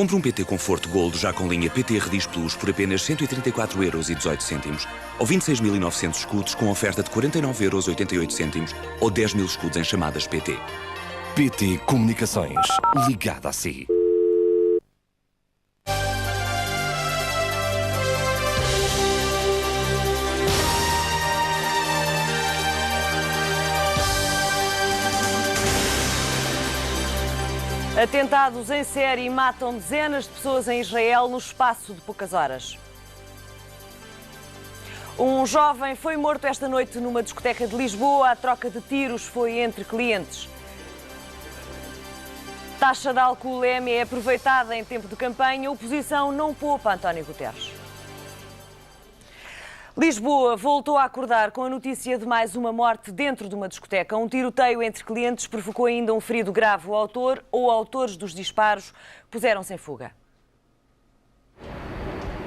Compre um PT Conforto Gold já com linha PT Redis Plus por apenas 134,18€ ou 26.900 escudos com oferta de 49,88€ ou 10.000 escudos em chamadas PT. PT Comunicações. Ligada a si. Atentados em série matam dezenas de pessoas em Israel no espaço de poucas horas. Um jovem foi morto esta noite numa discoteca de Lisboa. A troca de tiros foi entre clientes. Taxa de alcoolemia é aproveitada em tempo de campanha. A oposição não poupa António Guterres. Lisboa voltou a acordar com a notícia de mais uma morte dentro de uma discoteca. Um tiroteio entre clientes provocou ainda um ferido grave. O autor ou autores dos disparos puseram-se em fuga.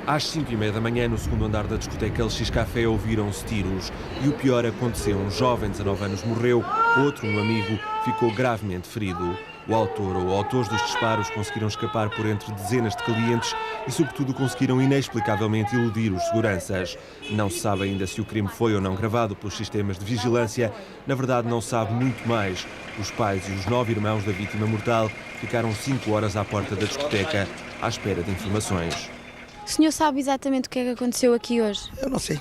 Às 5h30 da manhã, no segundo andar da discoteca LX Café, ouviram-se tiros. E o pior aconteceu. Um jovem de 19 anos morreu, outro, um amigo, ficou gravemente ferido. O autor ou autores dos disparos conseguiram escapar por entre dezenas de clientes e, sobretudo, conseguiram inexplicavelmente iludir os seguranças. Não se sabe ainda se o crime foi ou não gravado pelos sistemas de vigilância. Na verdade, não se sabe muito mais. Os pais e os 9 irmãos da vítima mortal ficaram 5 horas à porta da discoteca à espera de informações. O senhor sabe exatamente o que é que aconteceu aqui hoje? Eu não sei.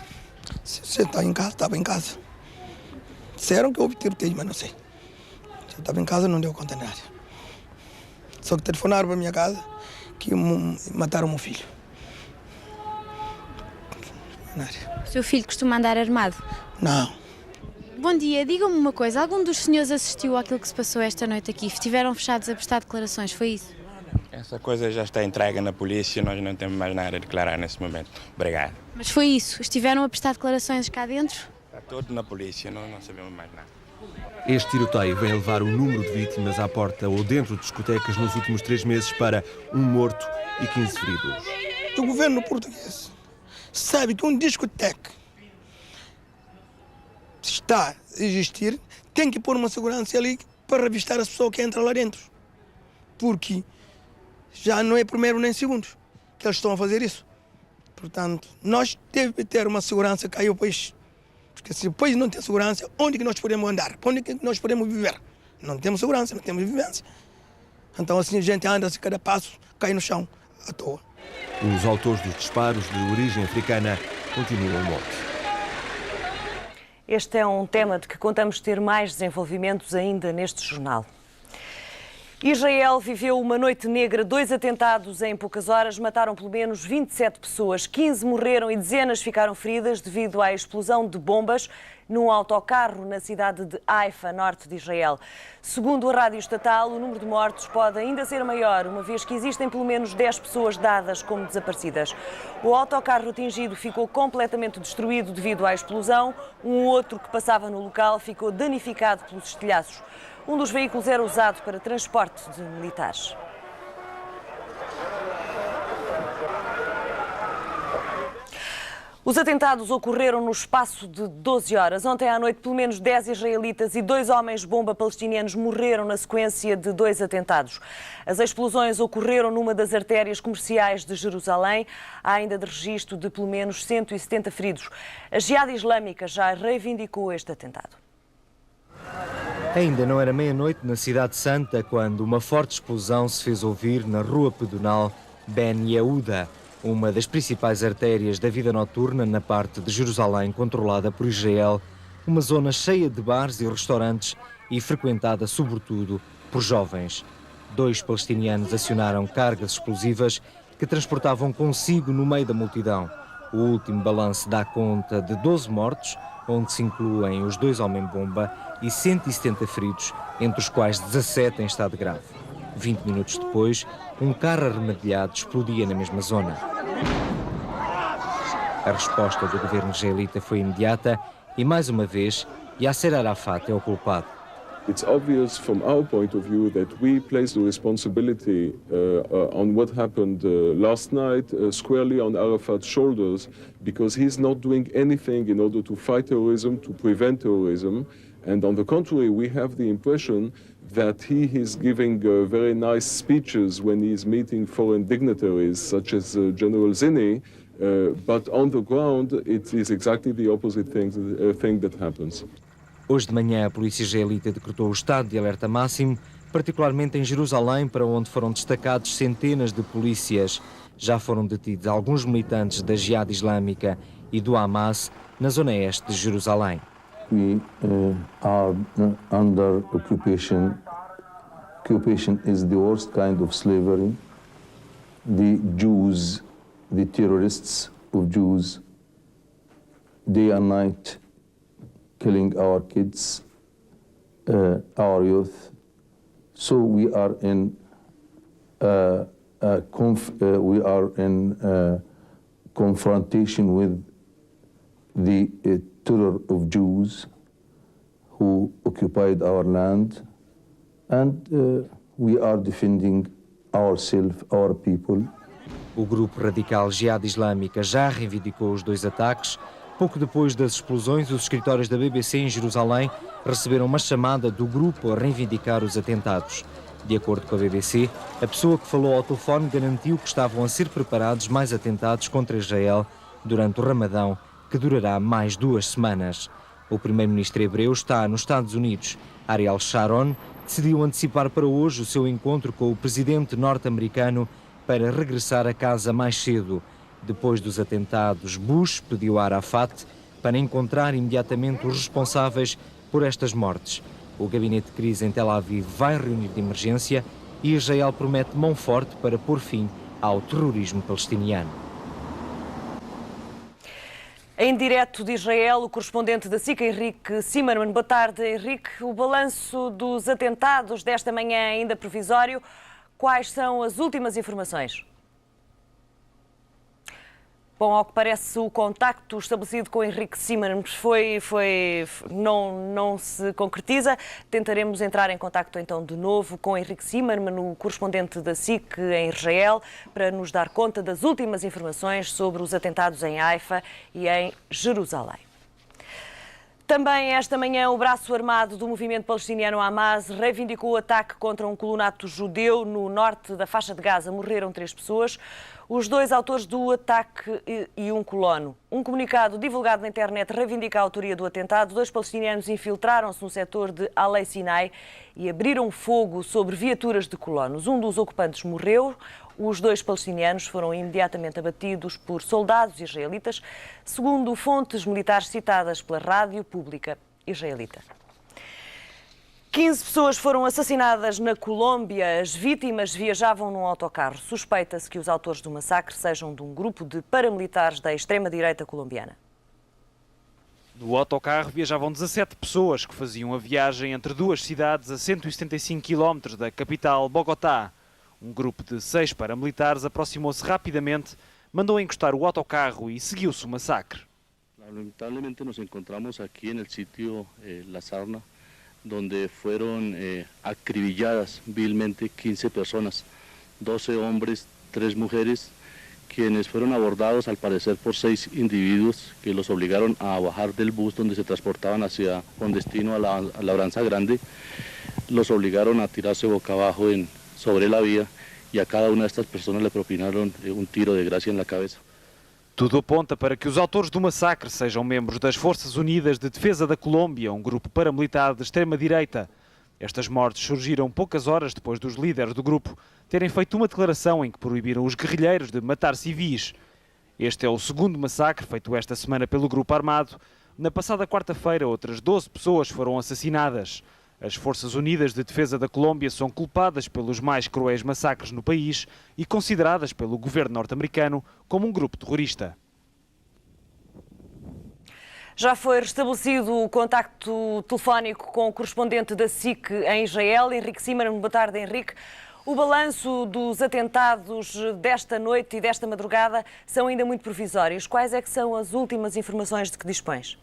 Se você está em casa, estava em casa. Disseram que houve tiroteio, mas não sei. Se eu estava em casa, não deu conta de nada. Só que telefonaram para a minha casa que mataram o meu filho. O seu filho costuma andar armado? Não. Bom dia, diga-me uma coisa. Algum dos senhores assistiu àquilo que se passou esta noite aqui? Estiveram fechados a prestar declarações, foi isso? Essa coisa já está entregue na polícia, nós não temos mais nada a declarar nesse momento. Obrigado. Mas foi isso? Estiveram a prestar declarações cá dentro? Está tudo na polícia, não sabemos mais nada. Este tiroteio vem levar o número de vítimas à porta ou dentro de discotecas nos últimos 3 meses para 1 morto e 15 feridos. O governo português sabe que um discoteca está a existir, tem que pôr uma segurança ali para revistar as pessoas que entram lá dentro. Porque já não é primeiro nem segundo que eles estão a fazer isso. Portanto, nós devemos ter uma segurança que aí o país. Porque se o país não tem segurança, onde que nós podemos andar? Onde que nós podemos viver? Não temos segurança, não temos vivência. Então assim a gente anda, a cada passo cai no chão, à toa. Os autores dos disparos de origem africana continuam mortos. Este é um tema de que contamos ter mais desenvolvimentos ainda neste jornal. Israel viveu uma noite negra. 2 atentados em poucas horas mataram pelo menos 27 pessoas. 15 morreram e dezenas ficaram feridas devido à explosão de bombas num autocarro na cidade de Haifa, norte de Israel. Segundo a rádio estatal, o número de mortos pode ainda ser maior, uma vez que existem pelo menos 10 pessoas dadas como desaparecidas. O autocarro atingido ficou completamente destruído devido à explosão. Um outro que passava no local ficou danificado pelos estilhaços. Um dos veículos era usado para transporte de militares. Os atentados ocorreram no espaço de 12 horas. Ontem à noite, pelo menos 10 israelitas e 2 homens-bomba palestinianos morreram na sequência de 2 atentados. As explosões ocorreram numa das artérias comerciais de Jerusalém. Há ainda de registro de pelo menos 170 feridos. A Jihad Islâmica já reivindicou este atentado. Ainda não era meia-noite na Cidade Santa quando uma forte explosão se fez ouvir na rua pedonal Ben Yehuda, uma das principais artérias da vida noturna na parte de Jerusalém controlada por Israel, uma zona cheia de bares e restaurantes e frequentada sobretudo por jovens. 2 palestinianos acionaram cargas explosivas que transportavam consigo no meio da multidão. O último balanço dá conta de 12 mortos, onde se incluem os 2 homem-bomba e 170 feridos, entre os quais 17 em estado grave. 20 minutos depois, um carro armadilhado explodia na mesma zona. A resposta do governo israelita foi imediata e, mais uma vez, Yasser Arafat é o culpado. It's obvious from our point of view that we place the responsibility on what happened last night squarely on Arafat's shoulders, because he's not doing anything in order to fight terrorism, to prevent terrorism. And on the contrary, we have the impression that he is giving very nice speeches when he is meeting foreign dignitaries, such as General Zinni, but on the ground it is exactly the opposite thing that happens. Hoje de manhã, a polícia israelita decretou o estado de alerta máximo, particularmente em Jerusalém, para onde foram destacados centenas de polícias. Já foram detidos alguns militantes da Jihad Islâmica e do Hamas na zona este de Jerusalém. We are under occupation. Occupation is the worst kind of slavery. The Jews, the terrorists of Jews, day and night killing our kids, our youth. So we are in confrontation with the terror of Jews who occupied our land, and we are defending ourselves, our people. O grupo radical Jihad Islâmica já reivindicou os dois ataques. Pouco depois das explosões, os escritórios da BBC em Jerusalém receberam uma chamada do grupo a reivindicar os atentados. De acordo com a BBC, a pessoa que falou ao telefone garantiu que estavam a ser preparados mais atentados contra Israel durante o Ramadão, que durará mais 2 semanas. O primeiro-ministro hebreu está nos Estados Unidos. Ariel Sharon decidiu antecipar para hoje o seu encontro com o presidente norte-americano para regressar a casa mais cedo. Depois dos atentados, Bush pediu a Arafat para encontrar imediatamente os responsáveis por estas mortes. O gabinete de crise em Tel Aviv vai reunir de emergência e Israel promete mão forte para pôr fim ao terrorismo palestiniano. Em direto de Israel, o correspondente da SIC, Henrique Zimmermann. Boa tarde, Henrique. O balanço dos atentados desta manhã é ainda provisório. Quais são as últimas informações? Bom, ao que parece, o contacto estabelecido com Henrique Zimmermann não se concretiza. Tentaremos entrar em contacto então de novo com Henrique Zimmermann, o correspondente da SIC em Israel, para nos dar conta das últimas informações sobre os atentados em Haifa e em Jerusalém. Também esta manhã, o braço armado do movimento palestiniano Hamas reivindicou o ataque contra um colonato judeu no norte da faixa de Gaza. Morreram 3 pessoas. Os 2 autores do ataque e um colono. Um comunicado divulgado na internet reivindica a autoria do atentado. 2 palestinianos infiltraram-se no setor de Alei Sinai e abriram fogo sobre viaturas de colonos. Um dos ocupantes morreu. Os 2 palestinianos foram imediatamente abatidos por soldados israelitas, segundo fontes militares citadas pela rádio pública israelita. 15 pessoas foram assassinadas na Colômbia. As vítimas viajavam num autocarro. Suspeita-se que os autores do massacre sejam de um grupo de paramilitares da extrema-direita colombiana. No autocarro viajavam 17 pessoas que faziam a viagem entre 2 cidades a 175 km da capital, Bogotá. Um grupo de 6 paramilitares aproximou-se rapidamente, mandou encostar o autocarro e seguiu-se o massacre. Lamentablemente nos encontramos aqui no sítio La Sarna, donde fueron acribilladas vilmente 15 personas, 12 hombres, 3 mujeres, quienes fueron abordados al parecer por 6 individuos que los obligaron a bajar del bus donde se transportaban con destino a la Labranza Grande. Los obligaron a tirarse boca abajo sobre la vía y a cada una de estas personas le propinaron un tiro de gracia en la cabeza. Tudo aponta para que os autores do massacre sejam membros das Forças Unidas de Defesa da Colômbia, um grupo paramilitar de extrema-direita. Estas mortes surgiram poucas horas depois dos líderes do grupo terem feito uma declaração em que proibiram os guerrilheiros de matar civis. Este é o segundo massacre feito esta semana pelo grupo armado. Na passada quarta-feira, outras 12 pessoas foram assassinadas. As Forças Unidas de Defesa da Colômbia são culpadas pelos mais cruéis massacres no país e consideradas pelo governo norte-americano como um grupo terrorista. Já foi restabelecido o contacto telefónico com o correspondente da SIC em Israel, Henrique Zimmermann. Boa tarde, Henrique. O balanço dos atentados desta noite e desta madrugada são ainda muito provisórios. Quais é que são as últimas informações de que dispões?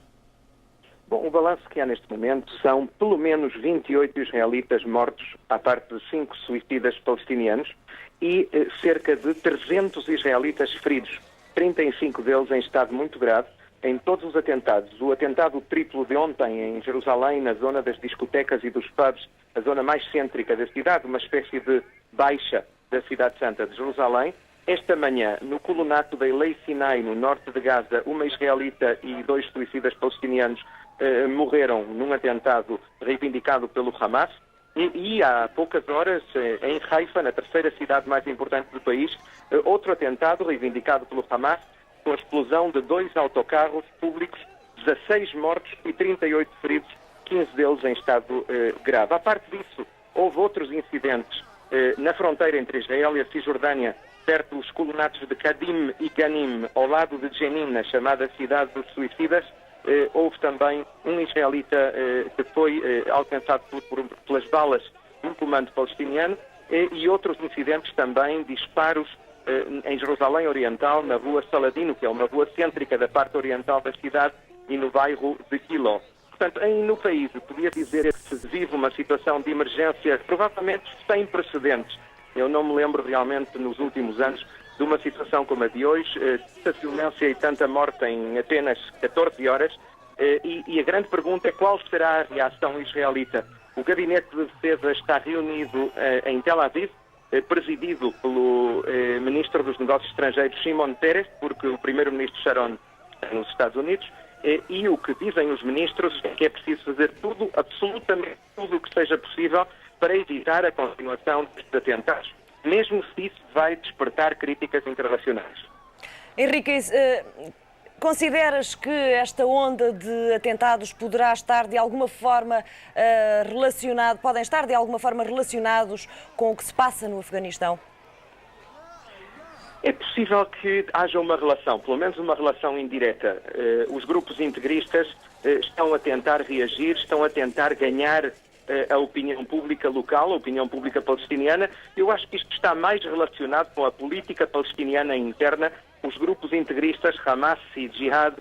Bom, o balanço que há neste momento são pelo menos 28 israelitas mortos, à parte de 5 suicidas palestinianos, e cerca de 300 israelitas feridos, 35 deles em estado muito grave, em todos os atentados. O atentado triplo de ontem em Jerusalém, na zona das discotecas e dos pubs, a zona mais cêntrica da cidade, uma espécie de baixa da cidade santa de Jerusalém. Esta manhã, no colonato da Elei Sinai, no norte de Gaza, uma israelita e 2 suicidas palestinianos morreram num atentado reivindicado pelo Hamas. E há poucas horas, em Haifa, na terceira cidade mais importante do país, outro atentado reivindicado pelo Hamas, com a explosão de 2 autocarros públicos, 16 mortos e 38 feridos, 15 deles em estado grave. À parte disso, houve outros incidentes na fronteira entre Israel e a Cisjordânia, perto dos colonatos de Kadim e Ganim, ao lado de Jenin, na chamada cidade dos suicidas. Houve também um israelita que foi alcançado pelas balas de um comando palestiniano e outros incidentes também, disparos em Jerusalém Oriental, na rua Saladino, que é uma rua cêntrica da parte oriental da cidade, e no bairro de Quiló. Portanto, no país, podia dizer que se vive uma situação de emergência provavelmente sem precedentes. Eu não me lembro realmente, nos últimos anos, de uma situação como a de hoje, tanta violência e tanta morte em apenas 14 horas. E a grande pergunta é qual será a reação israelita. O Gabinete de Defesa está reunido em Tel Aviv, presidido pelo Ministro dos Negócios Estrangeiros, Shimon Peres, porque o Primeiro-Ministro Sharon está nos Estados Unidos, e o que dizem os ministros é que é preciso fazer tudo, absolutamente tudo o que seja possível, para evitar a continuação destes atentados, mesmo se isso vai despertar críticas internacionais. Henrique, consideras que esta onda de atentados poderá estar de alguma forma podem estar de alguma forma relacionados com o que se passa no Afeganistão? É possível que haja uma relação, pelo menos uma relação indireta. Os grupos integristas estão a tentar reagir, estão a tentar ganhar a opinião pública local, a opinião pública palestiniana. Eu acho que isto está mais relacionado com a política palestiniana interna. Os grupos integristas, Hamas e Jihad,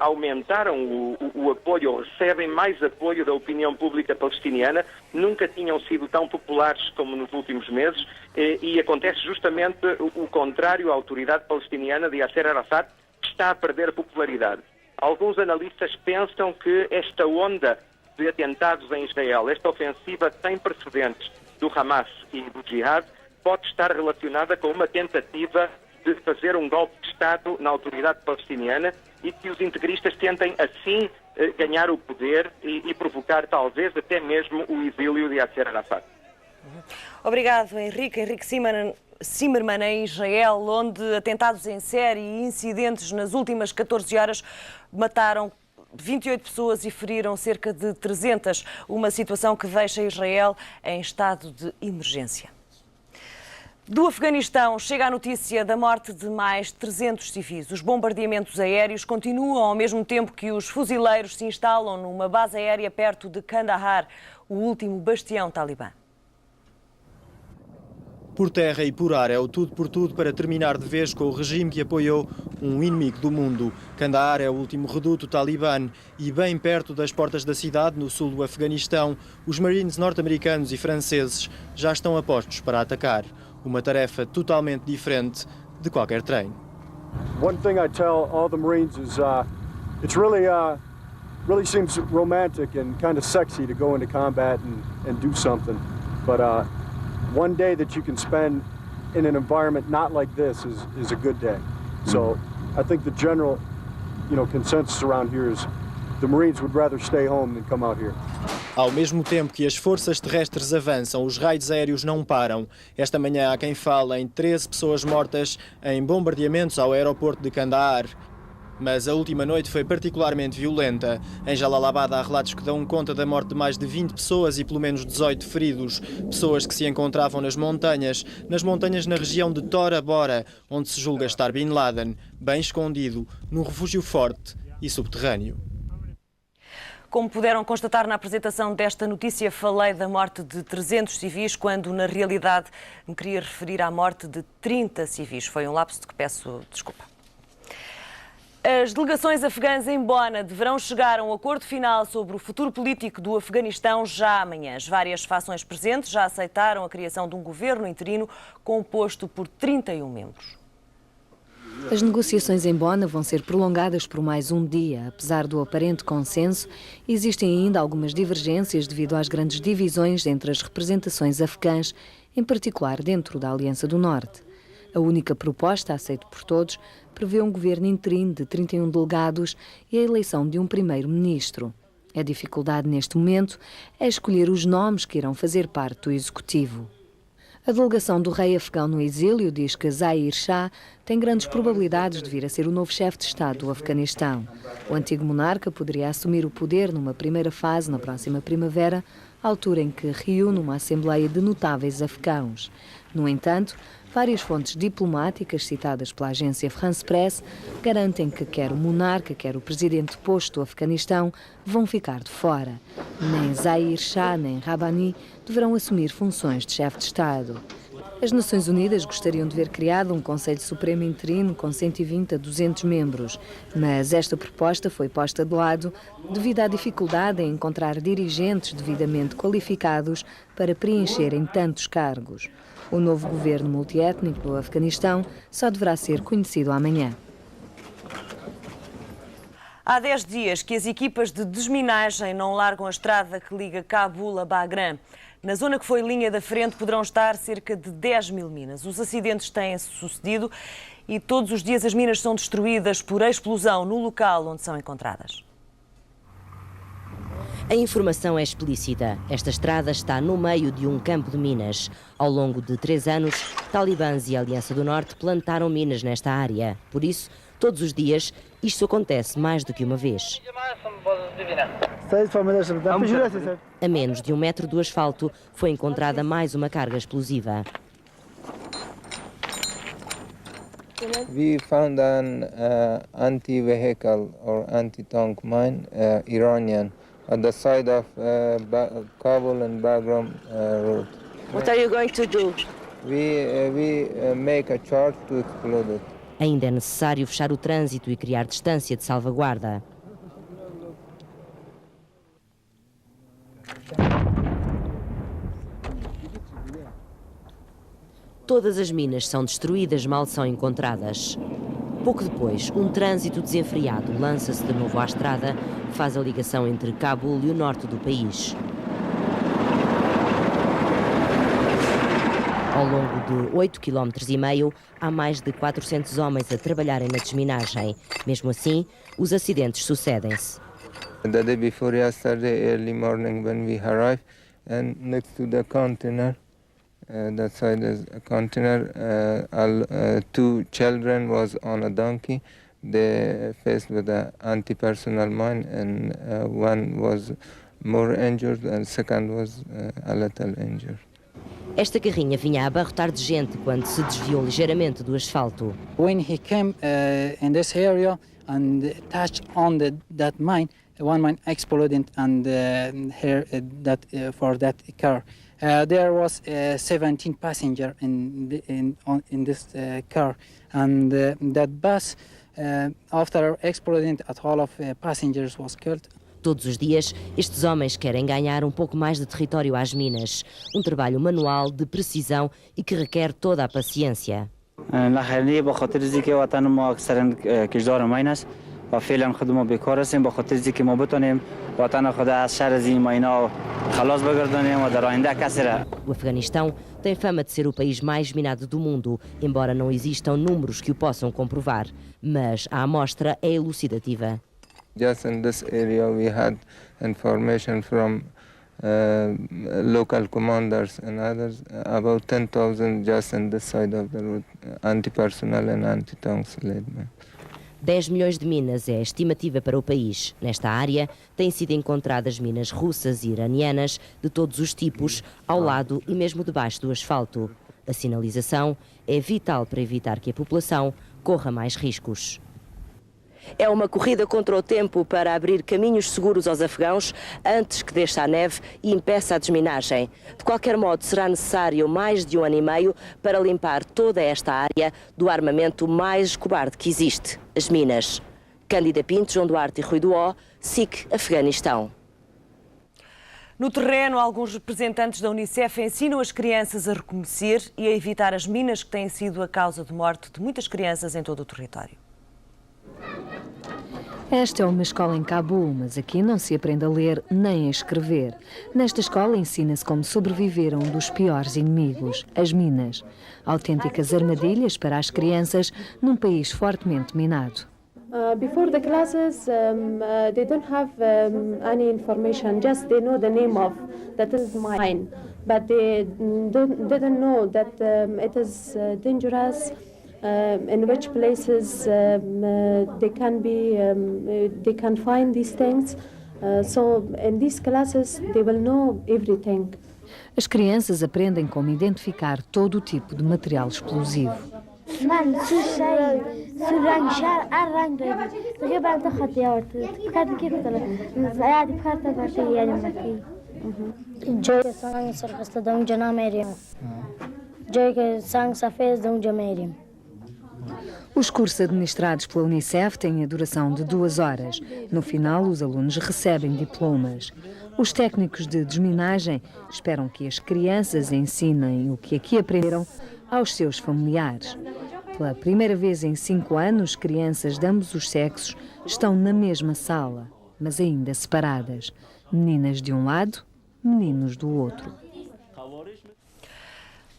aumentaram o apoio, ou recebem mais apoio da opinião pública palestiniana, nunca tinham sido tão populares como nos últimos meses, e acontece justamente o contrário. A autoridade palestiniana de Yasser Arafat está a perder popularidade. Alguns analistas pensam que esta onda de atentados em Israel, esta ofensiva sem precedentes do Hamas e do Jihad, pode estar relacionada com uma tentativa de fazer um golpe de Estado na autoridade palestiniana e que os integristas tentem assim ganhar o poder e provocar talvez até mesmo o exílio de Yasser Arafat. Obrigado, Henrique. Henrique Zimmermann, em Israel, onde atentados em série e incidentes nas últimas 14 horas mataram 28 pessoas e feriram cerca de 300, uma situação que deixa Israel em estado de emergência. Do Afeganistão chega a notícia da morte de mais 300 civis. Os bombardeamentos aéreos continuam ao mesmo tempo que os fuzileiros se instalam numa base aérea perto de Kandahar, o último bastião talibã. Por terra e por ar é o tudo por tudo para terminar de vez com o regime que apoiou um inimigo do mundo. Kandahar é o último reduto talibã e bem perto das portas da cidade, no sul do Afeganistão, os Marines norte-americanos e franceses já estão a postos para atacar. Uma tarefa totalmente diferente de qualquer treino. One thing I tell all the Marines is it's really seems romantic and kind of sexy to go into combat and do something, but one day that you can spend in an environment not like this is a good day. So I think the general, consensus around here is the Marines would rather stay home than come out here. Ao mesmo tempo que as forças terrestres avançam, os raids aéreos não param. Esta manhã há quem fala em 13 pessoas mortas em bombardeamentos ao aeroporto de Kandahar. Mas a última noite foi particularmente violenta. Em Jalalabad há relatos que dão conta da morte de mais de 20 pessoas e pelo menos 18 feridos. Pessoas que se encontravam nas montanhas na região de Tora Bora, onde se julga estar Bin Laden, bem escondido, num refúgio forte e subterrâneo. Como puderam constatar na apresentação desta notícia, falei da morte de 300 civis, quando na realidade me queria referir à morte de 30 civis. Foi um lapso de que peço desculpa. As delegações afegãs em Bona deverão chegar a um acordo final sobre o futuro político do Afeganistão já amanhã. As várias fações presentes já aceitaram a criação de um governo interino composto por 31 membros. As negociações em Bona vão ser prolongadas por mais um dia. Apesar do aparente consenso, existem ainda algumas divergências devido às grandes divisões entre as representações afegãs, em particular dentro da Aliança do Norte. A única proposta, aceita por todos, prevê um governo interino de 31 delegados e a eleição de um primeiro-ministro. A dificuldade neste momento é escolher os nomes que irão fazer parte do executivo. A delegação do rei afegão no exílio diz que Zahir Shah tem grandes probabilidades de vir a ser o novo chefe de Estado do Afeganistão. O antigo monarca poderia assumir o poder numa primeira fase na próxima primavera, altura em que reúne uma assembleia de notáveis afegãos. No entanto, várias fontes diplomáticas citadas pela agência France Press garantem que quer o monarca, quer o presidente posto do Afeganistão vão ficar de fora. Nem Zahir Shah nem Rabbani deverão assumir funções de chefe de Estado. As Nações Unidas gostariam de ver criado um Conselho Supremo interino com 120 a 200 membros, mas esta proposta foi posta de lado devido à dificuldade em encontrar dirigentes devidamente qualificados para preencherem tantos cargos. O novo governo multiétnico do Afeganistão só deverá ser conhecido amanhã. Há 10 dias que as equipas de desminagem não largam a estrada que liga Cabul a Bagram. Na zona que foi linha da frente poderão estar cerca de 10 mil minas. Os acidentes têm-se sucedido e todos os dias as minas são destruídas por explosão no local onde são encontradas. A informação é explícita. Esta estrada está no meio de um campo de minas. Ao longo de 3 anos, talibãs e a Aliança do Norte plantaram minas nesta área. Por isso, todos os dias, isto acontece mais do que uma vez. A menos de 1 metro do asfalto, foi encontrada mais uma carga explosiva. We found an anti-vehicle or anti-tank mine, Iranian, at the side of Kabul and Bagram road. What are you going to do? We make a charge to explode it. Ainda é necessário fechar o trânsito e criar distância de salvaguarda. Todas as minas são destruídas, mal são encontradas. Pouco depois, um trânsito desenfreado lança-se de novo à estrada, que faz a ligação entre Cabul e o norte do país. Ao longo de 8,5 km, há mais de 400 homens a trabalharem na desminagem. Mesmo assim, os acidentes sucedem-se. The day before yesterday, early morning when we arrived, and next to the container, that side is a container, 2 children was on a donkey. They faced with an anti-personnel mine, and one was more injured and second was a little injured. Esta carrinha vinha a abarrotar de gente quando se desviou ligeiramente do asfalto. When he came in this area and touched on that mine, one mine exploded and here for that car. There was 17 passengers in this car, and that bus, after exploding, all of passengers was killed. Todos os dias, estes homens querem ganhar um pouco mais de território às minas. Um trabalho manual de precisão e que requer toda a paciência. O Afeganistão tem fama de ser o país mais minado do mundo, embora não existam números que o possam comprovar. Mas a amostra é elucidativa. Just in this area we had information from local commanders and others, about 10,000 just in this side of the road, anti-personnel and anti-tanks laid. 10 milhões de minas é a estimativa para o país. Nesta área têm sido encontradas minas russas e iranianas de todos os tipos, ao lado e mesmo debaixo do asfalto. A sinalização é vital para evitar que a população corra mais riscos. É uma corrida contra o tempo para abrir caminhos seguros aos afegãos antes que desça a neve e impeça a desminagem. De qualquer modo, será necessário mais de 1 ano e meio para limpar toda esta área do armamento mais cobarde que existe, as minas. Cândida Pinto, João Duarte e Rui do O, SIC Afeganistão. No terreno, alguns representantes da Unicef ensinam as crianças a reconhecer e a evitar as minas que têm sido a causa de morte de muitas crianças em todo o território. Esta é uma escola em Cabul, mas aqui não se aprende a ler nem a escrever. Nesta escola ensina-se como sobreviver a um dos piores inimigos, as minas. Autênticas armadilhas para as crianças num país fortemente minado. Before the classes, they don't have any information, just they know the name of that is mine, but they don't know that it is dangerous, in which places they can find these things. So in these classes they will know everything. As crianças aprendem como identificar todo o tipo de material explosivo. Os cursos administrados pela Unicef têm a duração de 2 horas. No final, os alunos recebem diplomas. Os técnicos de desminagem esperam que as crianças ensinem o que aqui aprenderam aos seus familiares. Pela primeira vez em 5 anos, crianças de ambos os sexos estão na mesma sala, mas ainda separadas. Meninas de um lado, meninos do outro.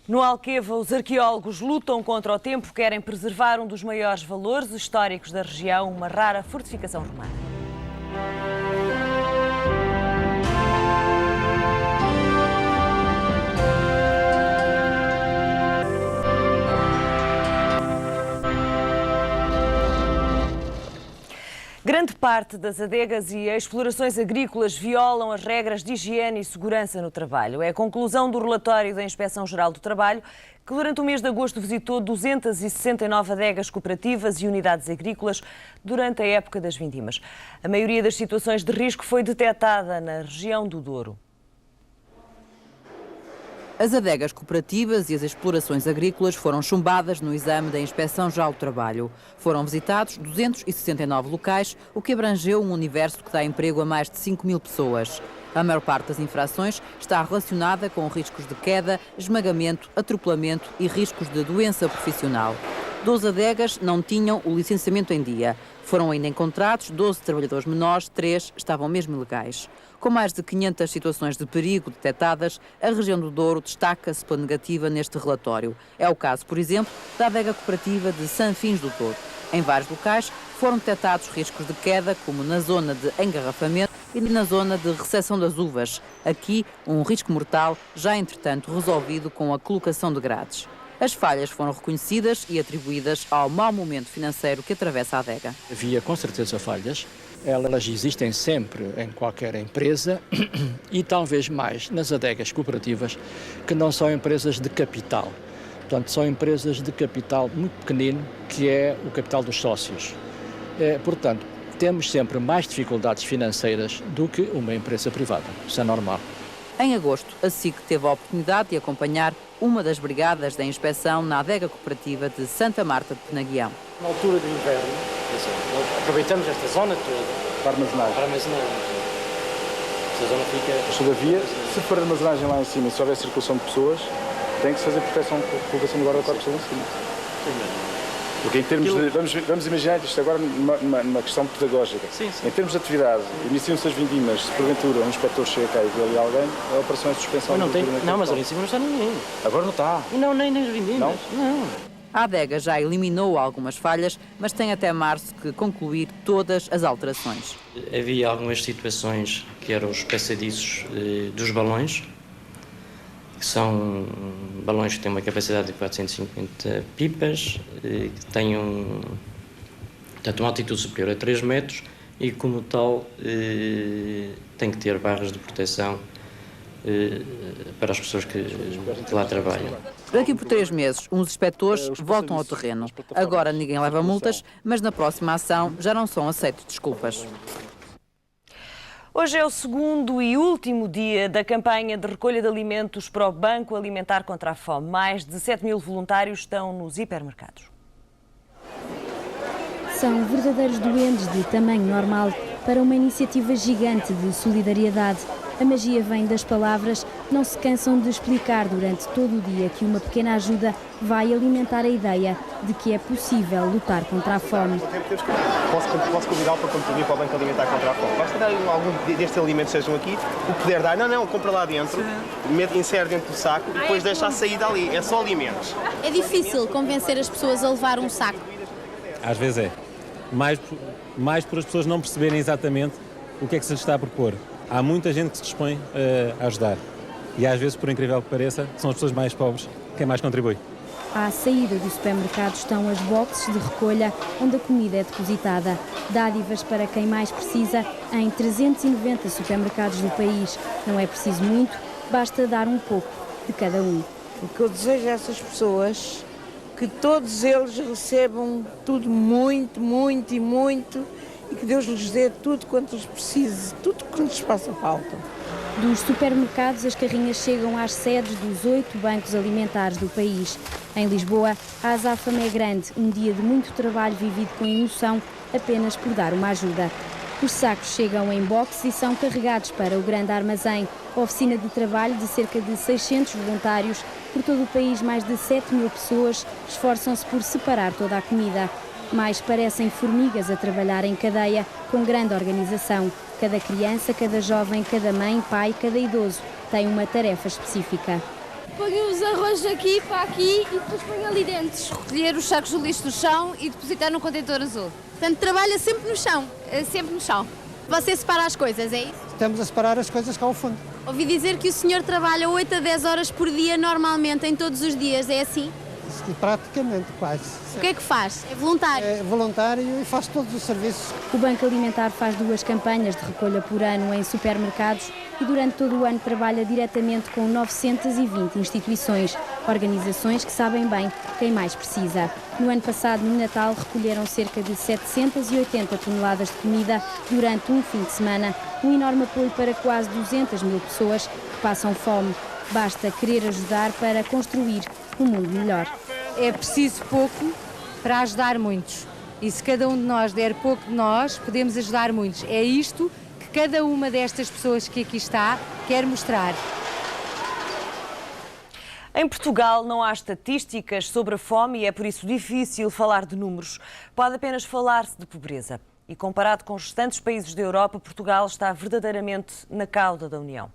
No Alqueva, os arqueólogos lutam contra o tempo, querem preservar um dos maiores valores históricos da região, uma rara fortificação romana. Grande parte das adegas e explorações agrícolas violam as regras de higiene e segurança no trabalho. É a conclusão do relatório da Inspeção-Geral do Trabalho, que durante o mês de agosto visitou 269 adegas cooperativas e unidades agrícolas durante a época das vindimas. A maioria das situações de risco foi detectada na região do Douro. As adegas cooperativas e as explorações agrícolas foram chumbadas no exame da Inspeção-Geral do Trabalho. Foram visitados 269 locais, o que abrangeu um universo que dá emprego a mais de 5.000 pessoas. A maior parte das infrações está relacionada com riscos de queda, esmagamento, atropelamento e riscos de doença profissional. 12 adegas não tinham o licenciamento em dia. Foram ainda encontrados 12 trabalhadores menores, 3 estavam mesmo ilegais. Com mais de 500 situações de perigo detectadas, a região do Douro destaca-se pela negativa neste relatório. É o caso, por exemplo, da adega cooperativa de Sanfins do Douro. Em vários locais foram detectados riscos de queda, como na zona de engarrafamento e na zona de recepção das uvas. Aqui, um risco mortal, já entretanto resolvido com a colocação de grades. As falhas foram reconhecidas e atribuídas ao mau momento financeiro que atravessa a adega. Havia com certeza falhas. Elas existem sempre em qualquer empresa e talvez mais nas adegas cooperativas, que não são empresas de capital. Portanto, são empresas de capital muito pequenino, que é o capital dos sócios. Portanto, temos sempre mais dificuldades financeiras do que uma empresa privada. Isso é normal. Em agosto, a SIC teve a oportunidade de acompanhar uma das brigadas da inspeção na adega cooperativa de Santa Marta de Penaguião. Na altura do inverno, aproveitamos esta zona toda para armazenar. Esta zona fica... Todavia, se for armazenagem lá em cima, se houver circulação de pessoas, tem que se fazer proteção, colocação de guarda-corpos lá em cima. Porque em termos de, vamos imaginar isto agora numa questão pedagógica. Sim. Em termos de atividade, iniciam-se as vindimas, se porventura um inspetor chega cá e vê ali alguém, a operação é suspensão. Não, mas ali em cima não está ninguém. Agora não está. Não, nem nas vindimas. Não. A adega já eliminou algumas falhas, mas tem até março que concluir todas as alterações. Havia algumas situações que eram os passadiços dos balões, que são balões que têm uma capacidade de 450 pipas, que têm uma altitude superior a 3 metros e, como tal, tem que ter barras de proteção para as pessoas que lá trabalham. Daqui por 3 meses, uns inspectores voltam ao terreno. Agora ninguém leva multas, mas na próxima ação já não são aceitas desculpas. Hoje é o segundo e último dia da campanha de recolha de alimentos para o Banco Alimentar contra a Fome. Mais de 7.000 voluntários estão nos hipermercados. São verdadeiros doentes de tamanho normal para uma iniciativa gigante de solidariedade. A magia vem das palavras, não se cansam de explicar durante todo o dia que uma pequena ajuda vai alimentar a ideia de que é possível lutar contra a fome. Posso convidá-lo para contribuir para o Banco Alimentar contra a Fome. Basta dar algum destes alimentos sejam aqui, o que puder dar, não, compra lá dentro, insere dentro do saco e depois deixa a sair dali, é só alimentos. É difícil convencer as pessoas a levar um saco? Às vezes é. Mais por as pessoas não perceberem exatamente o que é que se lhes está a propor. Há muita gente que se dispõe a ajudar. E às vezes, por incrível que pareça, são as pessoas mais pobres quem mais contribui. À saída do supermercado estão as boxes de recolha onde a comida é depositada. Dádivas para quem mais precisa em 390 supermercados do país. Não é preciso muito, basta dar um pouco de cada um. O que eu desejo a essas pessoas, que todos eles recebam tudo muito, muito e muito, e que Deus lhes dê tudo quanto lhes precise, tudo que lhes faça falta. Dos supermercados, as carrinhas chegam às sedes dos 8 bancos alimentares do país. Em Lisboa, a azáfama é grande, um dia de muito trabalho vivido com emoção, apenas por dar uma ajuda. Os sacos chegam em boxes e são carregados para o grande armazém, oficina de trabalho de cerca de 600 voluntários. Por todo o país, mais de 7.000 pessoas esforçam-se por separar toda a comida. Mais parecem formigas a trabalhar em cadeia, com grande organização. Cada criança, cada jovem, cada mãe, pai, cada idoso tem uma tarefa específica. Ponho os arroz aqui para aqui e depois ponho ali dentro. Recolher os sacos do lixo do chão e depositar no contentor azul. Portanto, trabalha sempre no chão? Sempre no chão. Você separa as coisas, é isso? Estamos a separar as coisas cá ao fundo. Ouvi dizer que o senhor trabalha 8 a 10 horas por dia normalmente, em todos os dias, é assim? Praticamente, quase. O que é que faz? É voluntário? É voluntário e faz todos os serviços. O Banco Alimentar faz 2 campanhas de recolha por ano em supermercados e durante todo o ano trabalha diretamente com 920 instituições, organizações que sabem bem quem mais precisa. No ano passado, no Natal, recolheram cerca de 780 toneladas de comida durante um fim de semana, um enorme apoio para quase 200.000 pessoas que passam fome. Basta querer ajudar para construir um mundo melhor. É preciso pouco para ajudar muitos. E se cada um de nós der pouco de nós, podemos ajudar muitos. É isto que cada uma destas pessoas que aqui está quer mostrar. Em Portugal não há estatísticas sobre a fome e é por isso difícil falar de números. Pode apenas falar-se de pobreza. E comparado com os restantes países da Europa, Portugal está verdadeiramente na cauda da União.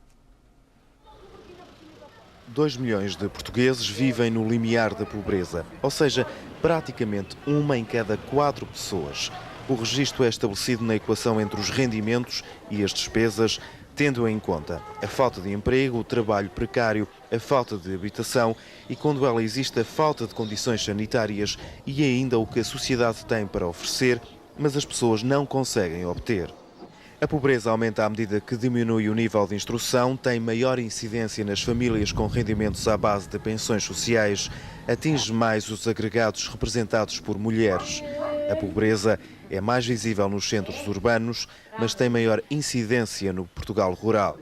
2 milhões de portugueses vivem no limiar da pobreza, ou seja, praticamente 1 em cada 4 pessoas. O registro é estabelecido na equação entre os rendimentos e as despesas, tendo em conta a falta de emprego, o trabalho precário, a falta de habitação e, quando ela existe, a falta de condições sanitárias e ainda o que a sociedade tem para oferecer, mas as pessoas não conseguem obter. A pobreza aumenta à medida que diminui o nível de instrução, tem maior incidência nas famílias com rendimentos à base de pensões sociais, atinge mais os agregados representados por mulheres. A pobreza é mais visível nos centros urbanos, mas tem maior incidência no Portugal rural.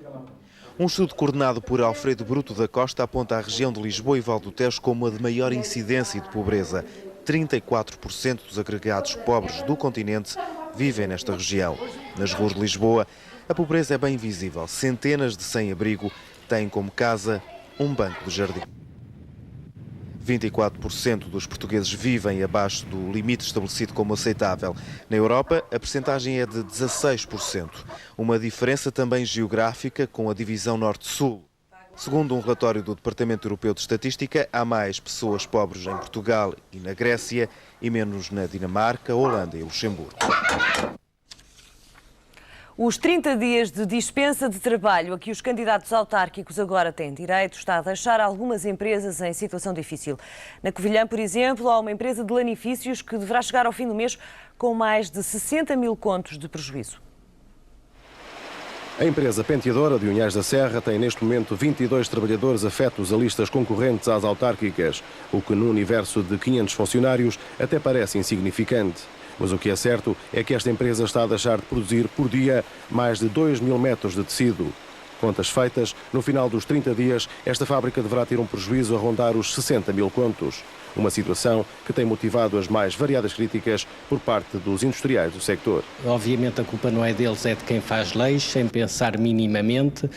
Um estudo coordenado por Alfredo Bruto da Costa aponta a região de Lisboa e Val do Tejo como a de maior incidência de pobreza. 34% dos agregados pobres do continente vivem nesta região. Nas ruas de Lisboa, a pobreza é bem visível. Centenas de sem-abrigo têm como casa um banco de jardim. 24% dos portugueses vivem abaixo do limite estabelecido como aceitável. Na Europa, a percentagem é de 16%. Uma diferença também geográfica com a divisão norte-sul. Segundo um relatório do Departamento Europeu de Estatística, há mais pessoas pobres em Portugal e na Grécia e menos na Dinamarca, Holanda e Luxemburgo. Os 30 dias de dispensa de trabalho a que os candidatos autárquicos agora têm direito está a deixar algumas empresas em situação difícil. Na Covilhã, por exemplo, há uma empresa de lanifícios que deverá chegar ao fim do mês com mais de 60.000 contos de prejuízo. A empresa penteadora de Unhais da Serra tem neste momento 22 trabalhadores afetos a listas concorrentes às autárquicas, o que num universo de 500 funcionários até parece insignificante. Mas o que é certo é que esta empresa está a deixar de produzir por dia mais de 2.000 metros de tecido. Contas feitas, no final dos 30 dias, esta fábrica deverá ter um prejuízo a rondar os 60.000 contos. Uma situação que tem motivado as mais variadas críticas por parte dos industriais do sector. Obviamente a culpa não é deles, é de quem faz leis, sem pensar minimamente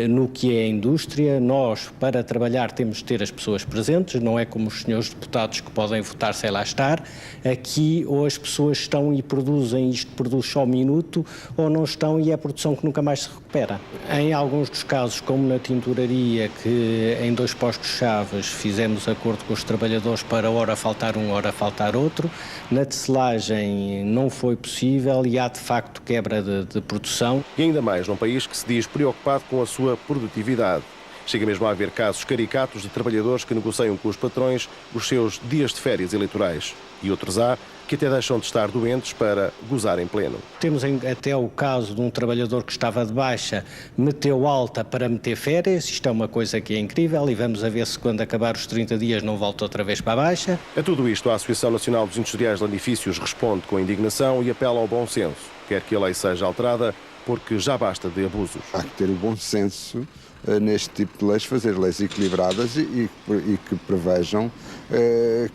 no que é a indústria. Nós, para trabalhar, temos de ter as pessoas presentes, não é como os senhores deputados que podem votar sem lá estar. Aqui ou as pessoas estão e produzem, isto produz só um minuto, ou não estão e é a produção que nunca mais se recupera. Em alguns dos casos, como na tinturaria, que em 2 postos-chave fizemos acordo com os trabalhadores para hora faltar um, hora faltar outro. Na tecelagem não foi possível e há de facto quebra de produção. E ainda mais num país que se diz preocupado com a sua produtividade. Chega mesmo a haver casos caricatos de trabalhadores que negociam com os patrões os seus dias de férias eleitorais. E outros há que até deixam de estar doentes para gozar em pleno. Temos até o caso de um trabalhador que estava de baixa, meteu alta para meter férias. Isto é uma coisa que é incrível e vamos a ver se quando acabar os 30 dias não volta outra vez para a baixa. A tudo isto, a Associação Nacional dos Industriais de Lanifícios responde com indignação e apela ao bom senso. Quer que a lei seja alterada, porque já basta de abusos. Há que ter o bom senso neste tipo de leis, fazer leis equilibradas e que prevejam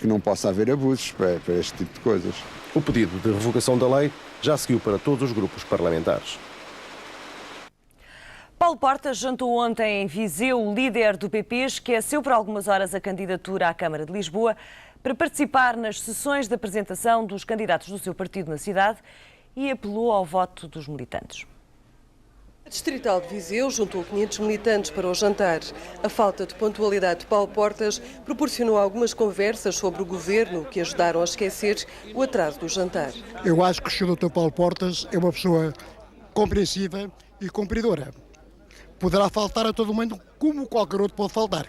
que não possa haver abusos para este tipo de coisas. O pedido de revogação da lei já seguiu para todos os grupos parlamentares. Paulo Portas jantou ontem em Viseu. O líder do PP esqueceu por algumas horas a candidatura à Câmara de Lisboa para participar nas sessões de apresentação dos candidatos do seu partido na cidade e apelou ao voto dos militantes. A Distrital de Viseu juntou 500 militantes para o jantar. A falta de pontualidade de Paulo Portas proporcionou algumas conversas sobre o governo que ajudaram a esquecer o atraso do jantar. Eu acho que o Sr. Dr. Paulo Portas é uma pessoa compreensiva e cumpridora. Poderá faltar a todo mundo como qualquer outro pode faltar.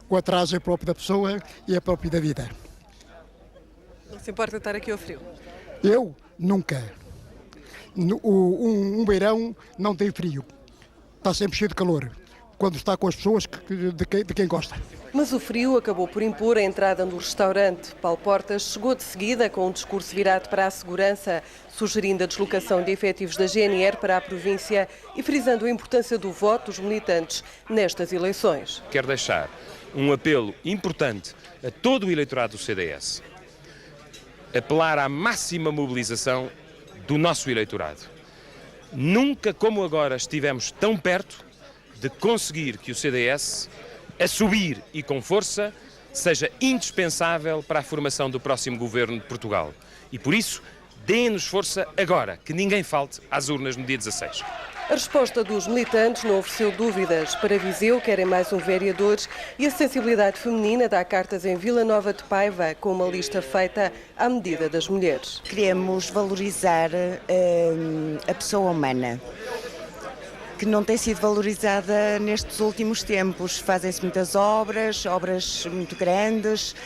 O atraso é próprio da pessoa e é próprio da vida. Não se importa estar aqui ao frio? Eu? Nunca. Um beirão não tem frio, está sempre cheio de calor, quando está com as pessoas de quem gosta. Mas o frio acabou por impor a entrada no restaurante. Paulo Portas chegou de seguida com um discurso virado para a segurança, sugerindo a deslocação de efetivos da GNR para a província e frisando a importância do voto dos militantes nestas eleições. Quero deixar um apelo importante a todo o eleitorado do CDS, apelar à máxima mobilização do nosso eleitorado. Nunca como agora estivemos tão perto de conseguir que o CDS, a subir e com força, seja indispensável para a formação do próximo governo de Portugal. E por isso, dê-nos força agora, que ninguém falte às urnas no dia 16. A resposta dos militantes não ofereceu dúvidas. Para Viseu querem mais um vereador e a sensibilidade feminina dá cartas em Vila Nova de Paiva, com uma lista feita à medida das mulheres. Queremos valorizar a pessoa humana, que não tem sido valorizada nestes últimos tempos. Fazem-se muitas obras muito grandes,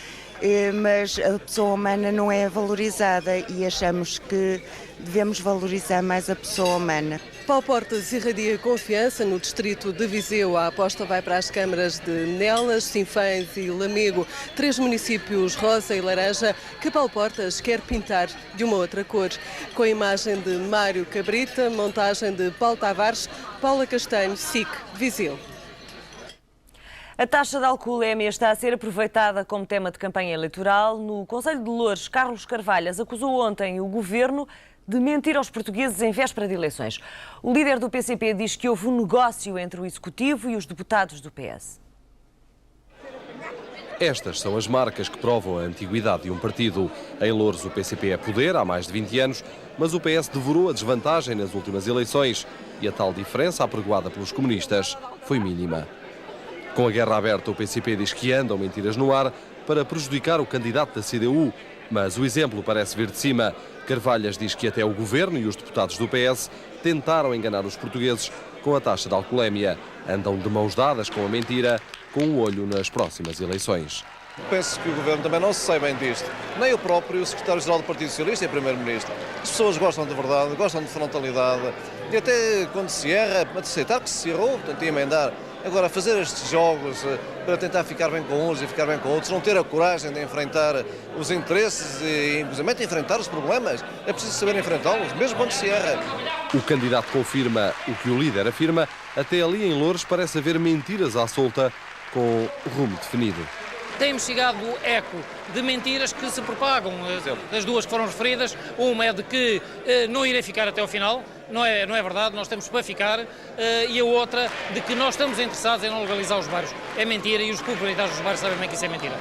mas a pessoa humana não é valorizada e achamos que devemos valorizar mais a pessoa humana. Paulo Portas irradia confiança no distrito de Viseu. A aposta vai para as câmaras de Nelas, Sinfãs e Lamego, 3 municípios rosa e laranja que Paulo Portas quer pintar de uma outra cor. Com a imagem de Mário Cabrita, montagem de Paulo Tavares, Paula Castanho, SIC, Viseu. A taxa de alcoolemia está a ser aproveitada como tema de campanha eleitoral. No Conselho de Loures, Carlos Carvalhas acusou ontem o governo de mentir aos portugueses em véspera de eleições. O líder do PCP diz que houve um negócio entre o Executivo e os deputados do PS. Estas são as marcas que provam a antiguidade de um partido. Em Loures, o PCP é poder há mais de 20 anos, mas o PS devorou a desvantagem nas últimas eleições e a tal diferença apregoada pelos comunistas foi mínima. Com a guerra aberta, o PCP diz que andam mentiras no ar para prejudicar o candidato da CDU, mas o exemplo parece vir de cima. Carvalhas diz que até o governo e os deputados do PS tentaram enganar os portugueses com a taxa de alcoolemia. Andam de mãos dadas com a mentira, com um olho nas próximas eleições. Penso que o governo também não se sai bem disto. Nem o próprio secretário-geral do Partido Socialista e o primeiro-ministro. As pessoas gostam de verdade, gostam de frontalidade e até quando se erra, aceitar que se errou, portanto, emendar. Agora, fazer estes jogos para tentar ficar bem com uns e ficar bem com outros, não ter a coragem de enfrentar os interesses e, inclusive, enfrentar os problemas, é preciso saber enfrentá-los, mesmo quando se erra. O candidato confirma o que o líder afirma, até ali em Loures parece haver mentiras à solta com rumo definido. tem-me chegado eco de mentiras que se propagam. Das duas que foram referidas, uma é de que não irei ficar até ao final, não é verdade, nós temos para ficar, e a outra de que nós estamos interessados em não legalizar os bares. É mentira e os proprietários dos bares sabem bem que isso é mentira.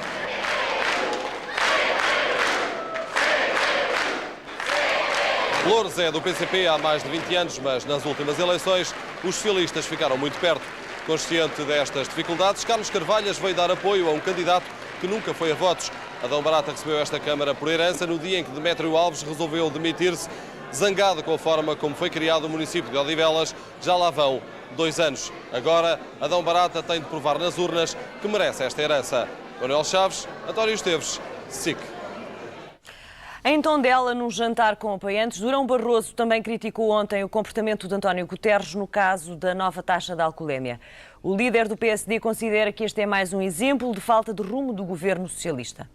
Loures é do PCP há mais de 20 anos, mas nas últimas eleições os socialistas ficaram muito perto. Consciente destas dificuldades, Carlos Carvalhas veio dar apoio a um candidato que nunca foi a votos. Adão Barata recebeu esta Câmara por herança no dia em que Demétrio Alves resolveu demitir-se, zangado com a forma como foi criado o município de Odivelas. Já lá vão 2 anos. Agora, Adão Barata tem de provar nas urnas que merece esta herança. Manuel Chaves, António Esteves, SIC. Em Tondela, num jantar com apoiantes, Durão Barroso também criticou ontem o comportamento de António Guterres no caso da nova taxa de alcoolemia. O líder do PSD considera que este é mais um exemplo de falta de rumo do governo socialista.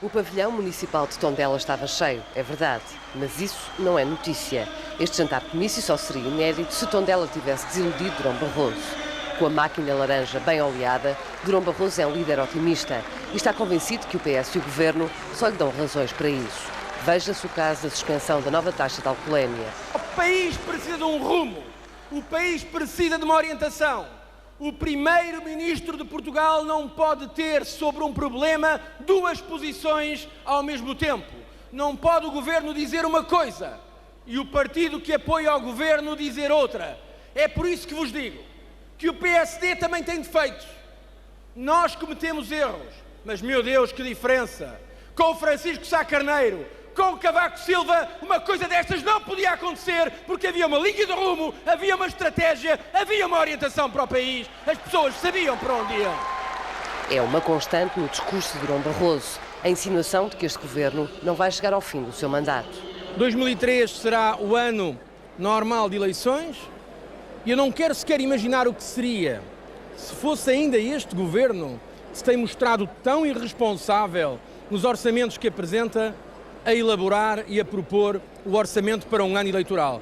O pavilhão municipal de Tondela estava cheio, é verdade, mas isso não é notícia. Este jantar-comício só seria inédito se Tondela tivesse desiludido Durão Barroso. Com a máquina laranja bem oleada, Durão Barroso é um líder otimista e está convencido que o PS e o Governo só lhe dão razões para isso. Veja-se o caso da suspensão da nova taxa de alcoolemia. O país precisa de um rumo, o país precisa de uma orientação. O primeiro-ministro de Portugal não pode ter sobre um problema 2 posições ao mesmo tempo. Não pode o Governo dizer uma coisa e o partido que apoia o Governo dizer outra. É por isso que vos digo que o PSD também tem defeitos. Nós cometemos erros, mas, meu Deus, que diferença! Com o Francisco Sá Carneiro, com o Cavaco Silva, uma coisa destas não podia acontecer, porque havia uma linha de rumo, havia uma estratégia, havia uma orientação para o país, as pessoas sabiam para onde iam. É uma constante no discurso de Durão Barroso, a insinuação de que este governo não vai chegar ao fim do seu mandato. 2003 será o ano normal de eleições, e eu não quero sequer imaginar o que seria se fosse ainda este governo que se tem mostrado tão irresponsável nos orçamentos que apresenta a elaborar e a propor o orçamento para um ano eleitoral.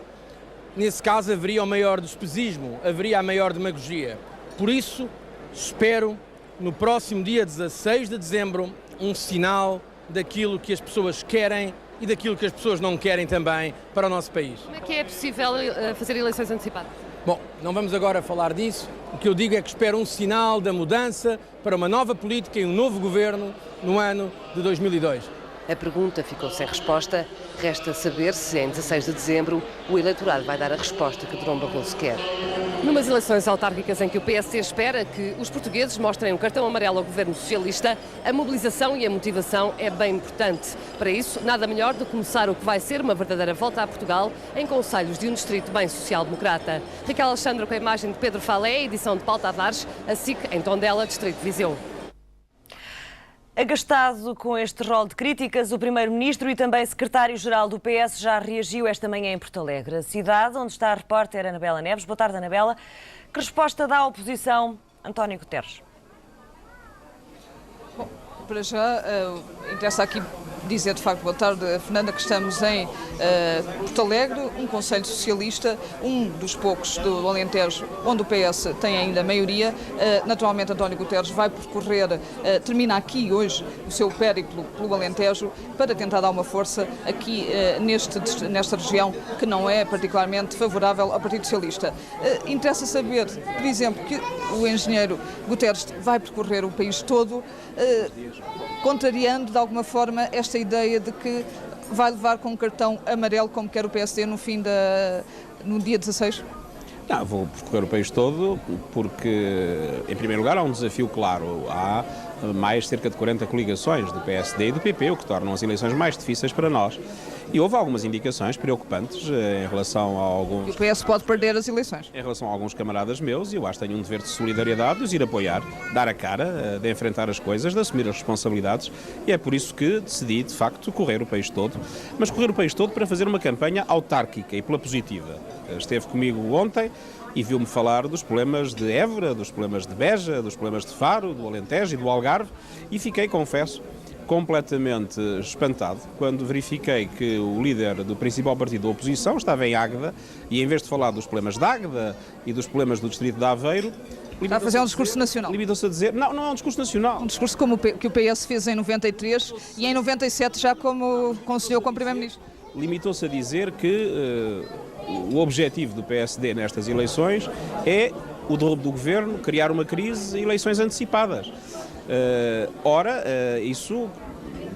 Nesse caso haveria o maior despesismo, haveria a maior demagogia. Por isso, espero no próximo dia 16 de dezembro um sinal daquilo que as pessoas querem e daquilo que as pessoas não querem também para o nosso país. Como é que é possível fazer eleições antecipadas? Bom, não vamos agora falar disso. O que eu digo é que espero um sinal da mudança para uma nova política e um novo governo no ano de 2002. A pergunta ficou sem resposta. Resta saber se, em 16 de dezembro, o eleitorado vai dar a resposta que Durão Barroso quer. Numas eleições autárquicas em que o PSD espera que os portugueses mostrem um cartão amarelo ao governo socialista, a mobilização e a motivação é bem importante. Para isso, nada melhor do que começar o que vai ser uma verdadeira volta a Portugal em concelhos de um distrito bem social-democrata. Raquel Alexandre com a imagem de Pedro Falé, edição de Paulo Tavares, a SIC em Tondela, distrito de Viseu. Agastado com este rol de críticas, o Primeiro-Ministro e também Secretário-Geral do PS já reagiu esta manhã em Porto Alegre, a cidade onde está a repórter Anabela Neves. Boa tarde, Anabela. Que resposta dá à oposição António Guterres? Bom, para já, interessa aqui dizer, de facto, boa tarde, Fernanda, que estamos em Porto Alegre, um concelho socialista, um dos poucos do Alentejo, onde o PS tem ainda a maioria. Naturalmente, António Guterres vai percorrer, termina aqui hoje o seu périplo pelo Alentejo para tentar dar uma força aqui nesta região que não é particularmente favorável ao Partido Socialista. Interessa saber, por exemplo, que o engenheiro Guterres vai percorrer o país todo, contrariando de alguma forma esta ideia de que vai levar com um cartão amarelo, como quer o PSD no dia 16? Não, vou percorrer o país todo porque, em primeiro lugar, há um desafio claro. Há mais cerca de 40 coligações do PSD e do PP, o que tornam as eleições mais difíceis para nós. E houve algumas indicações preocupantes em relação a alguns... E o PS pode perder as eleições? Em relação a alguns camaradas meus, e eu acho que tenho um dever de solidariedade, de os ir apoiar, dar a cara, de enfrentar as coisas, de assumir as responsabilidades, e é por isso que decidi, de facto, correr o país todo, mas correr o país todo para fazer uma campanha autárquica e pela positiva. Esteve comigo ontem e viu-me falar dos problemas de Évora, dos problemas de Beja, dos problemas de Faro, do Alentejo e do Algarve, e fiquei, confesso, completamente espantado quando verifiquei que o líder do principal partido da oposição estava em Águeda e, em vez de falar dos problemas de Águeda e dos problemas do distrito de Aveiro, Está a fazer um discurso nacional. Limitou-se a dizer... Não é um discurso nacional. Um discurso como que o PS fez em 93 e em 97 já como conciliou com o Primeiro-Ministro. Limitou-se a dizer que o objetivo do PSD nestas eleições é o derrubo do governo, criar uma crise e eleições antecipadas. Isso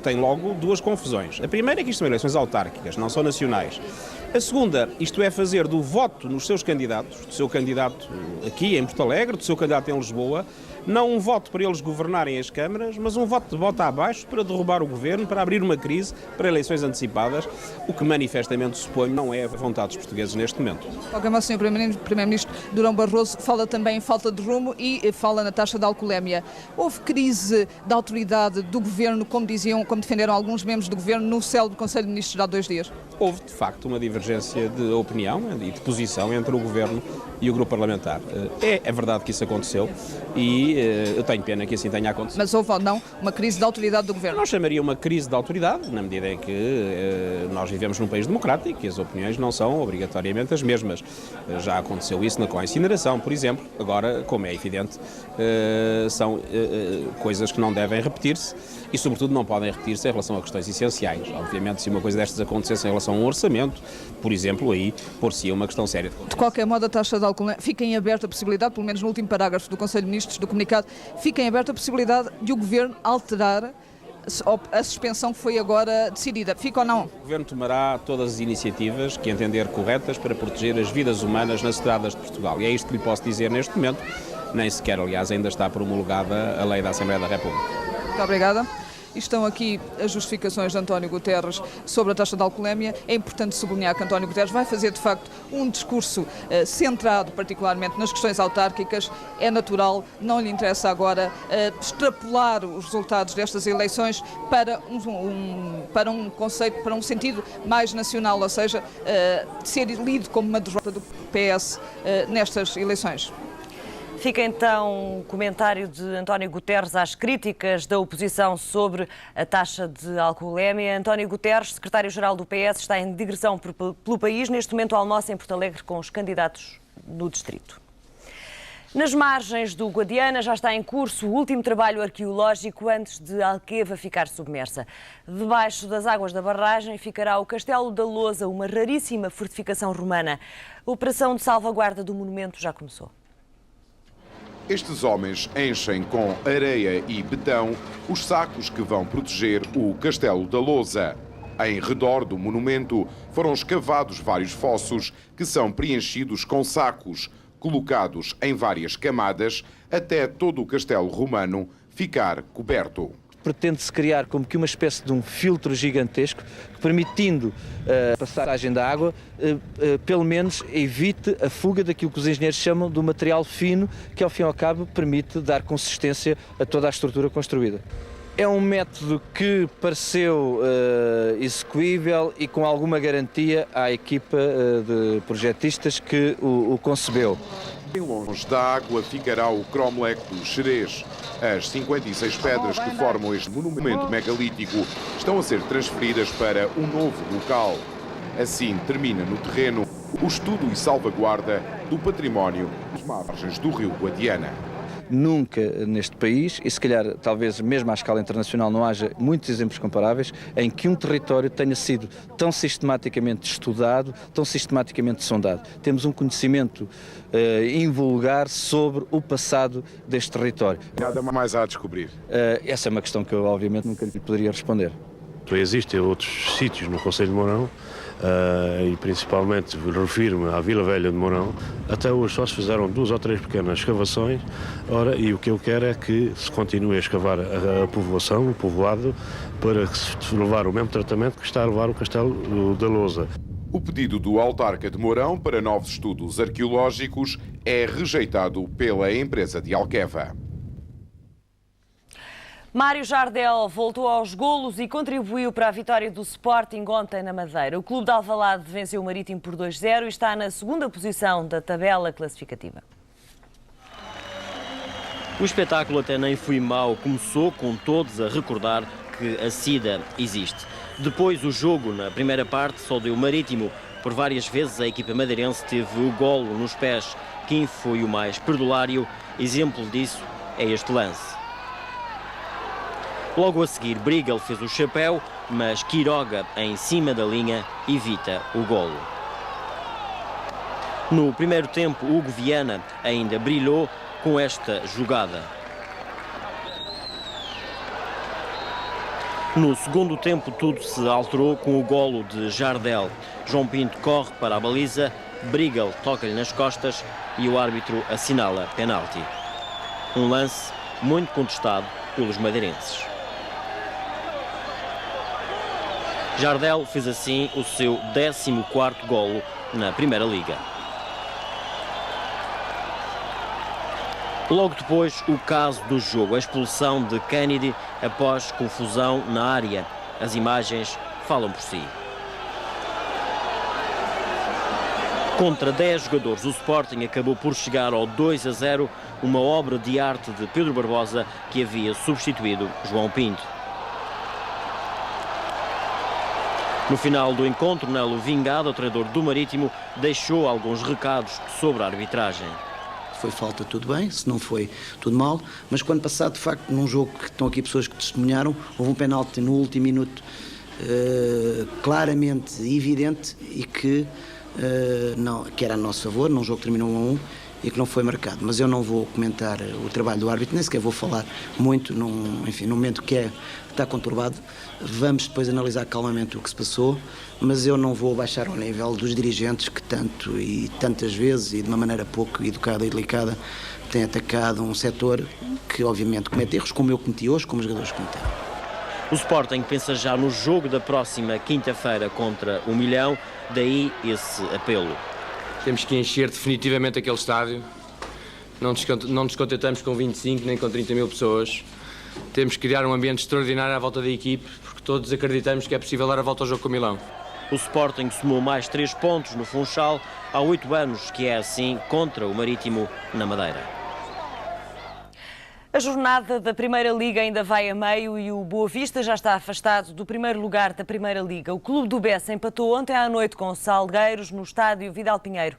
tem logo duas confusões. A primeira é que isto são eleições autárquicas, não são nacionais. A segunda, isto é fazer do voto nos seus candidatos, do seu candidato aqui em Porto Alegre, do seu candidato em Lisboa, não um voto para eles governarem as câmaras, mas um voto de bota abaixo para derrubar o governo, para abrir uma crise, para eleições antecipadas, o que manifestamente suponho não é a vontade dos portugueses neste momento. O Sr. Primeiro-Ministro Durão Barroso fala também em falta de rumo e fala na taxa de alcoolemia. Houve crise da autoridade do governo, como defenderam alguns membros do governo no célebre Conselho de Ministros há 2 dias? Houve, de facto, uma divergência de opinião e de posição entre o governo e o grupo parlamentar. É verdade que isso aconteceu e eu tenho pena que assim tenha acontecido. Mas houve ou não uma crise da autoridade do governo? Não chamaria uma crise de autoridade, na medida em que nós vivemos num país democrático e as opiniões não são obrigatoriamente as mesmas. Já aconteceu isso com a incineração, por exemplo. Agora, como é evidente, são coisas que não devem repetir-se e, sobretudo, não podem repetir-se em relação a questões essenciais. Obviamente, se uma coisa destas acontecesse em relação a um orçamento, por exemplo, aí por-se-ia uma questão séria. De qualquer modo, a taxa de álcool fica em aberta a possibilidade, pelo menos no último parágrafo do Conselho de Ministros, do comunicado, fica em aberta a possibilidade de o Governo alterar a suspensão que foi agora decidida. Fica ou não? O Governo tomará todas as iniciativas que entender corretas para proteger as vidas humanas nas estradas de Portugal. E é isto que lhe posso dizer neste momento. Nem sequer, aliás, ainda está promulgada a lei da Assembleia da República. Muito obrigada. Estão aqui as justificações de António Guterres sobre a taxa de alcoolemia. É importante sublinhar que António Guterres vai fazer, de facto, um discurso centrado particularmente nas questões autárquicas. É natural, não lhe interessa agora extrapolar os resultados destas eleições para um conceito, para um sentido mais nacional, ou seja, ser lido como uma derrota do PS nestas eleições. Fica então o comentário de António Guterres às críticas da oposição sobre a taxa de alcoolemia. António Guterres, secretário-geral do PS, está em digressão pelo país. Neste momento almoça em Porto Alegre com os candidatos no distrito. Nas margens do Guadiana já está em curso o último trabalho arqueológico antes de Alqueva ficar submersa. Debaixo das águas da barragem ficará o Castelo da Lousa, uma raríssima fortificação romana. A operação de salvaguarda do monumento já começou. Estes homens enchem com areia e betão os sacos que vão proteger o Castelo da Lousa. Em redor do monumento foram escavados vários fossos que são preenchidos com sacos, colocados em várias camadas, até todo o castelo romano ficar coberto. Pretende-se criar como que uma espécie de um filtro gigantesco que, permitindo a passagem da água, pelo menos evite a fuga daquilo que os engenheiros chamam de um material fino, que ao fim e ao cabo permite dar consistência a toda a estrutura construída. É um método que pareceu execuível e com alguma garantia à equipa de projetistas que o concebeu. Bem longe da água ficará o Cromlech do Xerez. As 56 pedras que formam este monumento megalítico estão a ser transferidas para um novo local. Assim termina no terreno o estudo e salvaguarda do património das margens do rio Guadiana. Nunca neste país, e se calhar talvez mesmo à escala internacional não haja muitos exemplos comparáveis, em que um território tenha sido tão sistematicamente estudado, tão sistematicamente sondado. Temos um conhecimento invulgar sobre o passado deste território. Nada mais há a descobrir. Essa é uma questão que eu obviamente nunca lhe poderia responder. Existem outros sítios no Conselho de Mourão, e principalmente refiro-me à Vila Velha de Mourão. Até hoje só se fizeram 2 ou 3 pequenas escavações. Ora, e o que eu quero é que se continue a escavar a povoação, o povoado, para se levar o mesmo tratamento que está a levar o Castelo da Lousa. O pedido do autarca de Mourão para novos estudos arqueológicos é rejeitado pela empresa de Alqueva. Mário Jardel voltou aos golos e contribuiu para a vitória do Sporting ontem na Madeira. O clube de Alvalade venceu o Marítimo por 2-0 e está na segunda posição da tabela classificativa. O espetáculo até nem foi mau, começou com todos a recordar que a SIDA existe. Depois o jogo, na primeira parte, só deu Marítimo. Por várias vezes a equipa madeirense teve o golo nos pés. Joaquim foi o mais perdulário. Exemplo disso é este lance. Logo a seguir, Brigal fez o chapéu, mas Quiroga, em cima da linha, evita o golo. No primeiro tempo, Hugo Viana ainda brilhou com esta jogada. No segundo tempo, tudo se alterou com o golo de Jardel. João Pinto corre para a baliza, Brigal toca-lhe nas costas e o árbitro assinala penalti. Um lance muito contestado pelos madeirenses. Jardel fez assim o seu 14º golo na Primeira Liga. Logo depois, o caso do jogo, a expulsão de Kennedy após confusão na área. As imagens falam por si. Contra 10 jogadores, o Sporting acabou por chegar ao 2-0, uma obra de arte de Pedro Barbosa, que havia substituído João Pinto. No final do encontro, Nelo Vingado, o treinador do Marítimo, deixou alguns recados sobre a arbitragem. Se foi falta, tudo bem, se não foi, tudo mal, mas quando passado, de facto, num jogo que estão aqui pessoas que testemunharam, houve um penalti no último minuto claramente evidente e que era a nosso favor, num jogo que terminou 1-1 e que não foi marcado. Mas eu não vou comentar o trabalho do árbitro, nem sequer vou falar muito, num momento que está conturbado. Vamos depois analisar calmamente o que se passou, mas eu não vou baixar ao nível dos dirigentes que tanto e tantas vezes e de uma maneira pouco educada e delicada têm atacado um setor que obviamente comete erros, como eu cometi hoje, como os jogadores cometeram. O Sporting pensa já no jogo da próxima quinta-feira contra o Milhão, daí esse apelo. Temos que encher definitivamente aquele estádio. Não nos contentamos com 25 nem com 30 mil pessoas. Temos que criar um ambiente extraordinário à volta da equipe, porque todos acreditamos que é possível dar a volta ao jogo com o Milão. O Sporting somou mais 3 pontos no Funchal há 8 anos, que é assim contra o Marítimo na Madeira. A jornada da Primeira Liga ainda vai a meio e o Boa Vista já está afastado do primeiro lugar da Primeira Liga. O clube do Bessa empatou ontem à noite com o Salgueiros no estádio Vidal Pinheiro.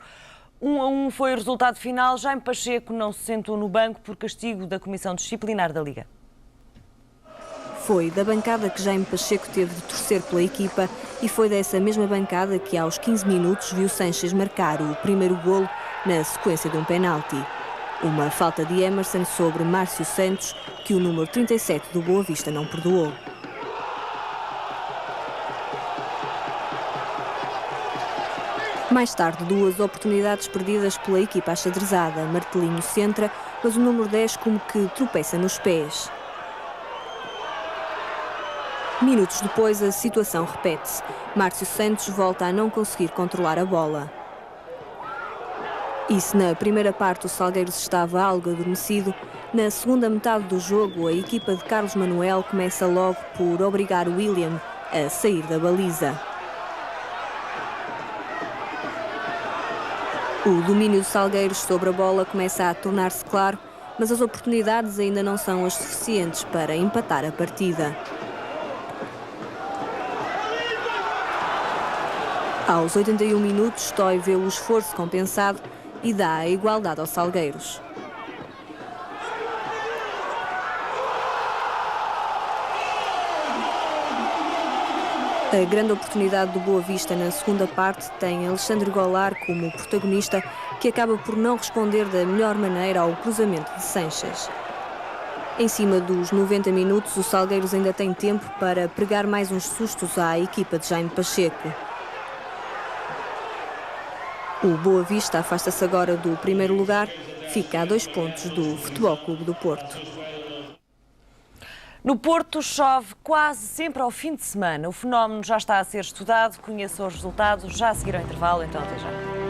1-1 foi o resultado final. Jaime Pacheco não se sentou no banco por castigo da Comissão Disciplinar da Liga. Foi da bancada que Jaime Pacheco teve de torcer pela equipa e foi dessa mesma bancada que aos 15 minutos viu Sanches marcar o primeiro golo na sequência de um penalti. Uma falta de Emerson sobre Márcio Santos, que o número 37 do Boa Vista não perdoou. Mais tarde, 2 oportunidades perdidas pela equipa achadrezada. Martelinho centra, mas o número 10 como que tropeça nos pés. Minutos depois, a situação repete-se. Márcio Santos volta a não conseguir controlar a bola. E se na primeira parte o Salgueiros estava algo adormecido, na segunda metade do jogo a equipa de Carlos Manuel começa logo por obrigar o William a sair da baliza. O domínio do Salgueiros sobre a bola começa a tornar-se claro, mas as oportunidades ainda não são as suficientes para empatar a partida. Aos 81 minutos, Toy vê o esforço compensado e dá a igualdade aos Salgueiros. A grande oportunidade do Boa Vista na segunda parte tem Alexandre Golar como protagonista, que acaba por não responder da melhor maneira ao cruzamento de Sanches. Em cima dos 90 minutos, o Salgueiros ainda tem tempo para pregar mais uns sustos à equipa de Jaime Pacheco. O Boa Vista afasta-se agora do primeiro lugar, fica a 2 pontos do Futebol Clube do Porto. No Porto chove quase sempre ao fim de semana. O fenómeno já está a ser estudado, conheça os resultados, já a seguir ao intervalo, então até já.